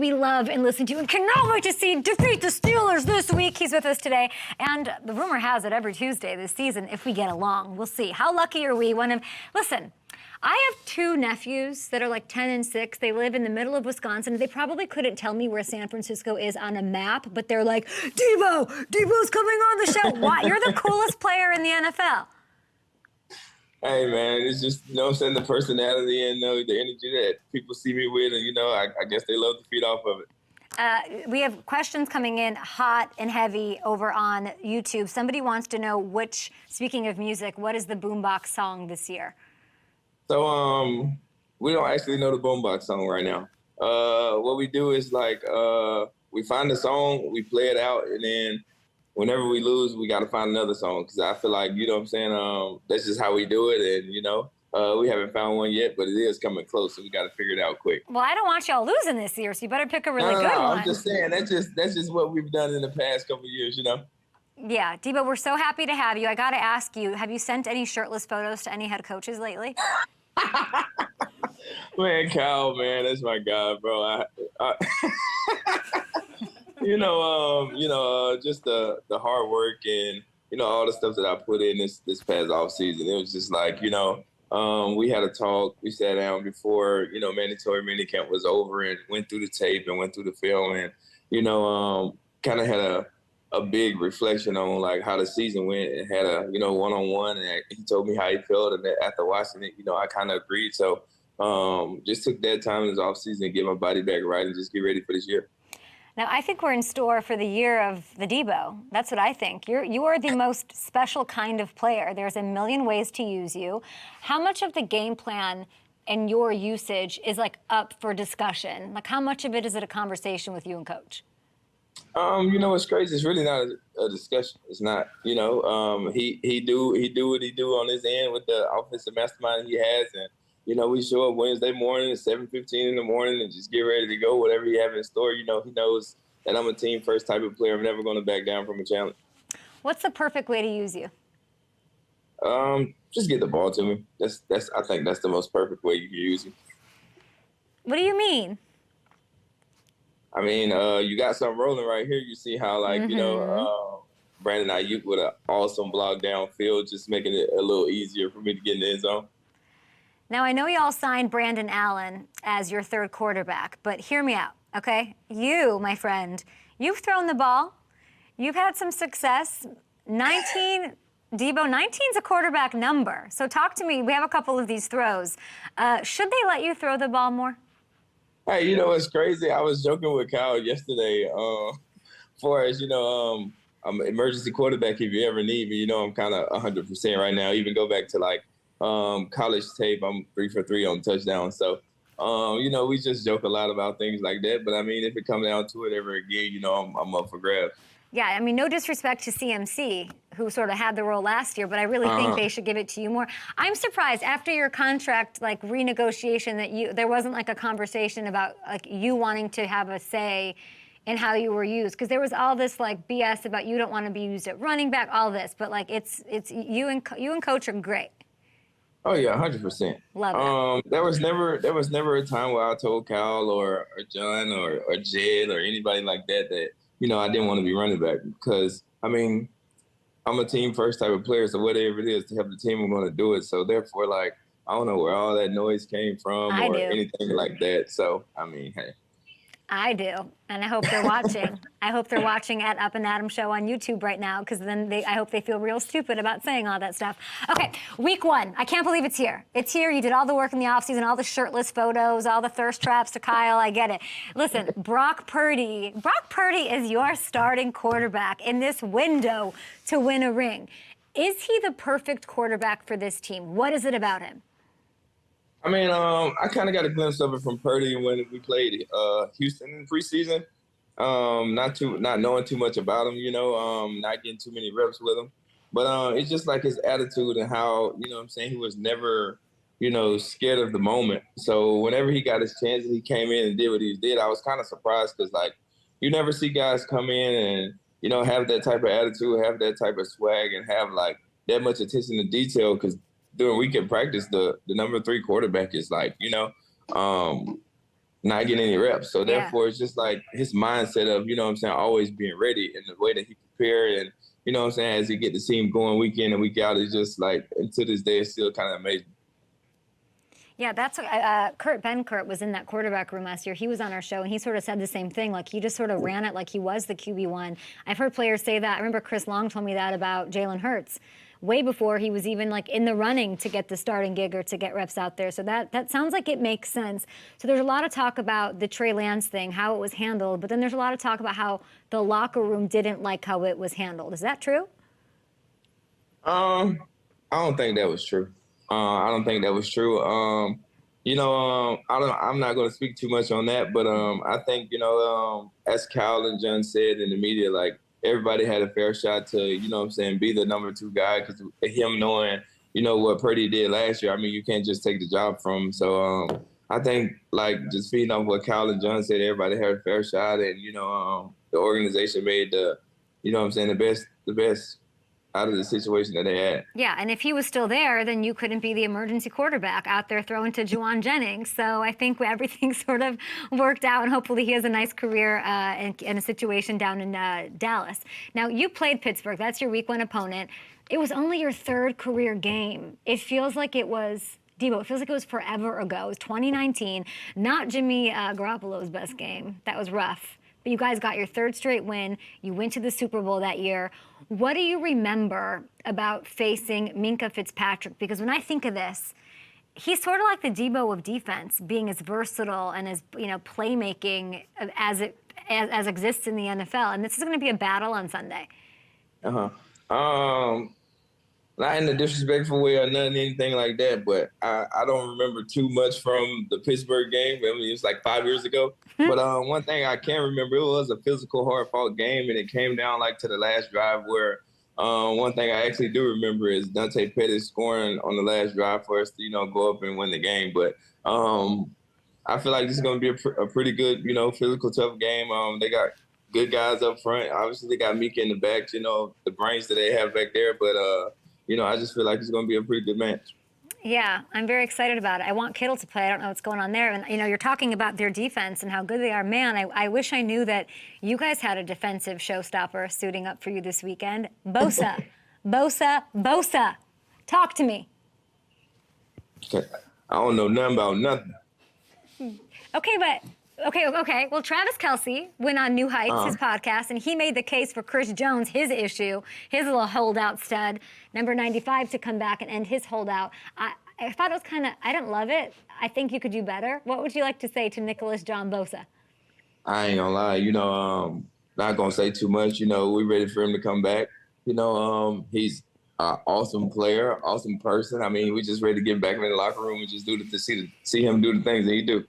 We love and listen to and cannot wait to see defeat the Steelers this week. He's with us today. And the rumor has it every Tuesday this season, if we get along, we'll see. How lucky are we? Listen, I have two nephews that are like 10 and 6. They live in the middle of Wisconsin. They probably couldn't tell me where San Francisco is on a map, but they're like, Deebo's coming on the show. Why? You're the coolest player in the NFL. Hey, man, it's just, you know what I'm saying, the personality and the energy that people see me with, and, I guess they love to feed off of it. We have questions coming in hot and heavy over on YouTube. Somebody wants to know speaking of music, what is the boombox song this year? So, we don't actually know the boombox song right now. What we do is, we find the song, we play it out, and then whenever we lose, we got to find another song because I feel like, you know what I'm saying, that's just how we do it. And, we haven't found one yet, but it is coming close, so we got to figure it out quick. Well, I don't want y'all losing this year, so you better pick a really good one. I'm just saying, that's just what we've done in the past couple of years, Yeah, Deebo, we're so happy to have you. I got to ask you, have you sent any shirtless photos to any head coaches lately? Man, Kyle, man, that's my guy, bro. Just the hard work and, all the stuff that I put in this past off season. It was just like, we had a talk. We sat down before, mandatory minicamp was over and went through the tape and went through the film and, kind of had a big reflection on like how the season went and had a, one-on-one, and he told me how he felt. And after watching it, I kind of agreed. So just took that time in this off season to get my body back right and just get ready for this year. Now, I think we're in store for the year of the Deebo. That's what I think. You are the most special kind of player. There's a million ways to use you. How much of the game plan and your usage is like up for discussion? Like how much of it is it a conversation with you and coach? It's crazy. It's really not a discussion. It's not, he do what he do on his end with the offensive mastermind he has. And, we show up Wednesday morning at 7:15 in the morning and just get ready to go. Whatever he have in store, he knows that I'm a team first type of player. I'm never going to back down from a challenge. What's the perfect way to use you? Just get the ball to me. I think that's the most perfect way you can use me. What do you mean? I mean, you got something rolling right here. You see how, Brandon Ayuk with an awesome block downfield, just making it a little easier for me to get in the end zone. Now, I know y'all signed Brandon Allen as your third quarterback, but hear me out, okay? You, my friend, you've thrown the ball. You've had some success. 19, Deebo, 19's a quarterback number. So talk to me. We have a couple of these throws. Should they let you throw the ball more? Hey, it's crazy. I was joking with Kyle yesterday. For as I'm an emergency quarterback if you ever need me. I'm kind of 100% right now. Even go back to college tape. I'm 3 for 3 on touchdowns. So, we just joke a lot about things like that. But I mean, if it comes down to it ever again, I'm up for grabs. Yeah, I mean, no disrespect to CMC, who sort of had the role last year, but I really think they should give it to you more. I'm surprised after your contract, renegotiation, that there wasn't a conversation about you wanting to have a say in how you were used, because there was all this BS about you don't want to be used at running back, all this, but it's you and coach are great. Oh yeah, 100%. Love it. There was never a time where I told Kyle or John or Jed or anybody like that I didn't want to be running back, because, I mean, I'm a team first type of player, so whatever it is to help the team, I'm going to do it. So, therefore, I don't know where all that noise came from or anything like that. So, I mean, hey. I do, and I hope they're watching. I hope they're watching at Up and Adam Show on YouTube right now, because then I hope they feel real stupid about saying all that stuff. Okay, week 1. I can't believe it's here. It's here. You did all the work in the offseason, all the shirtless photos, all the thirst traps to Kyle. I get it. Listen, Brock Purdy is your starting quarterback in this window to win a ring. Is he the perfect quarterback for this team? What is it about him? I mean, I kind of got a glimpse of it from Purdy when we played Houston in preseason. Not knowing too much about him, not getting too many reps with him. But it's just like his attitude and how, he was never, scared of the moment. So whenever he got his chance and he came in and did what he did, I was kind of surprised because, you never see guys come in and, have that type of attitude, have that type of swag, and have, that much attention to detail, because during weekend practice, the number 3 quarterback is not getting any reps. So Yeah. therefore, it's just like his mindset of, always being ready and the way that he prepared and, as he get to see him going week in and week out, is just like, and to this day, it's still kind of amazing. Yeah, that's Ben Kurt was in that quarterback room last year. He was on our show, and he sort of said the same thing. Like, he just sort of ran it like he was the QB1. I've heard players say that. I remember Chris Long told me that about Jalen Hurts way before he was even like in the running to get the starting gig or to get reps out there. So that sounds like it makes sense. So there's a lot of talk about the Trey Lance thing, how it was handled, but then there's a lot of talk about how the locker room didn't like how it was handled. Is that true? I don't think that was true. I don't think that was true. I'm not going to speak too much on that, but I think, as Kyle and John said in the media, like, everybody had a fair shot to, be the number 2 guy, because him knowing, what Purdy did last year, I mean, you can't just take the job from him. So I think, like, just feeding off what Kyle and John said, everybody had a fair shot, and, the organization made the best out of the situation that they had. Yeah, and if he was still there, then you couldn't be the emergency quarterback out there throwing to Juwan Jennings. So I think everything sort of worked out, and hopefully he has a nice career in a situation down in Dallas. Now, you played Pittsburgh. That's your week 1 opponent. It was only your 3rd career game. It feels like it was, Deebo, it feels like it was forever ago. It was 2019, not Jimmy Garoppolo's best game. That was rough. But you guys got your 3rd straight win. You went to the Super Bowl that year. What do you remember about facing Minkah Fitzpatrick? Because when I think of this, he's sort of like the Deebo of defense, being as versatile and as playmaking as exists in the NFL. And this is going to be a battle on Sunday. Not in a disrespectful way or anything like that, but I don't remember too much from the Pittsburgh game. I mean, it was like 5 years ago. But one thing I can remember, it was a physical, hard-fought game, and it came down like to the last drive where one thing I actually do remember is Dante Pettis scoring on the last drive for us to, go up and win the game. But I feel like this is going to be a pretty good, physical, tough game. They got good guys up front. Obviously, they got Mika in the back, the brains that they have back there. But, I just feel like it's going to be a pretty good match. Yeah, I'm very excited about it. I want Kittle to play. I don't know what's going on there. And, you're talking about their defense and how good they are. Man, I wish I knew that you guys had a defensive showstopper suiting up for you this weekend. Bosa. Bosa. Talk to me. I don't know nothing about nothing. Okay. Well, Travis Kelce went on New Heights, his podcast, and he made the case for Chris Jones, his issue, his little holdout stud, number 95, to come back and end his holdout. I thought it was I didn't love it. I think you could do better. What would you like to say to Nicholas John Bosa? I ain't gonna lie, not gonna say too much. We ready for him to come back. He's an awesome player, awesome person. I mean, we just ready to get back in the locker room and just see him do the things that he do.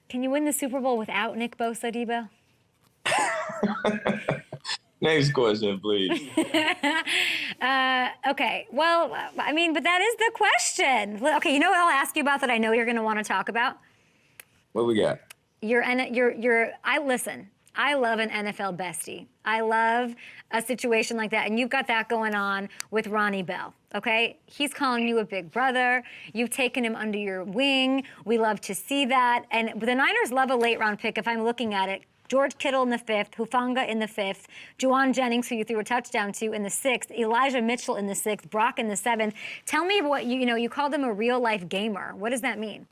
Can you win the Super Bowl without Nick Bosa, Deebo? Next question, please. Okay. Well, I mean, but that is the question. Okay, you know what I'll ask you about that I know you're going to want to talk about? What we got? I love an NFL bestie. I love a situation like that. And you've got that going on with Ronnie Bell, okay? He's calling you a big brother. You've taken him under your wing. We love to see that. And the Niners love a late round pick if I'm looking at it. George Kittle in the 5th, Hufanga in the 5th, Juwan Jennings, who you threw a touchdown to, in the 6th, Elijah Mitchell in the 6th, Brock in the 7th. Tell me what you called him a real life gamer. What does that mean?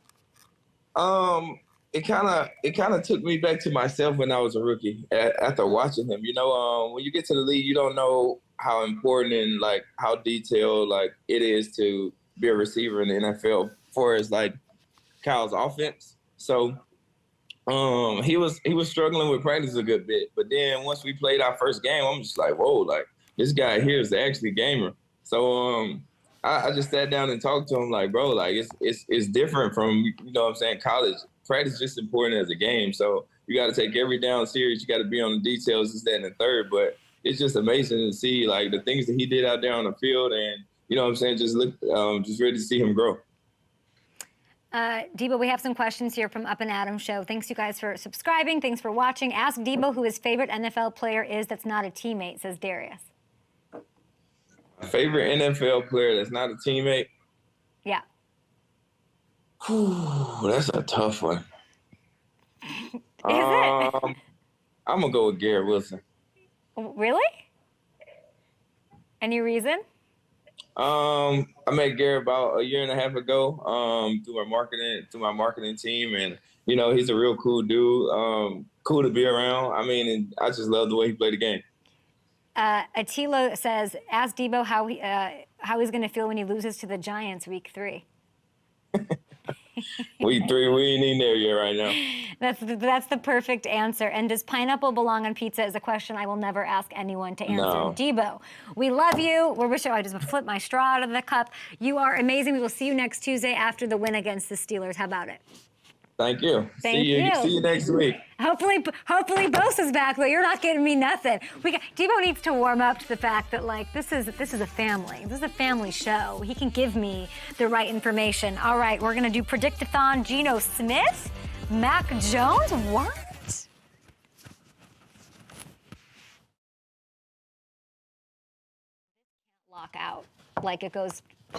It kind of took me back to myself when I was a rookie after watching him. When you get to the league, you don't know how important and like how detailed like it is to be a receiver in the NFL for as like Kyle's offense. So he was struggling with practice a good bit, but then once we played our first game, I'm just like, whoa, like this guy here is actually a gamer. So I just sat down and talked to him like, bro, like it's different from college. Practice is just important as a game. So you got to take every down serious. You got to be on the details, this, that, and the third. But it's just amazing to see like the things that he did out there on the field, and just ready to see him grow. Deebo, we have some questions here from Up and Adam Show. Thanks, you guys, for subscribing. Thanks for watching. Ask Deebo who his favorite NFL player is that's not a teammate, says Darius. My favorite NFL player that's not a teammate? Yeah. Whew, that's a tough one. it? I'm gonna go with Garrett Wilson. Really? Any reason? I met Garrett about a year and a half ago through my marketing team, and you know he's a real cool dude. Cool to be around. I mean, and I just love the way he played the game. Attilo says, ask Deebo how he's going to feel when he loses to the Giants week 3. Week 3, we ain't in there yet right now. That's the perfect answer. And does pineapple belong on pizza is a question I will never ask anyone to answer. No. Deebo, we love you. I just flipped my straw out of the cup. You are amazing. We will see you next Tuesday after the win against the Steelers. How about it? Thank you. Thank you. See you next week. Hopefully Bosa's back, but you're not giving me nothing. Deebo needs to warm up to the fact that like this is a family. This is a family show. He can give me the right information. All right, we're gonna do Predict-a-thon. Geno Smith, Mac Jones. What? Lock out like it goes to the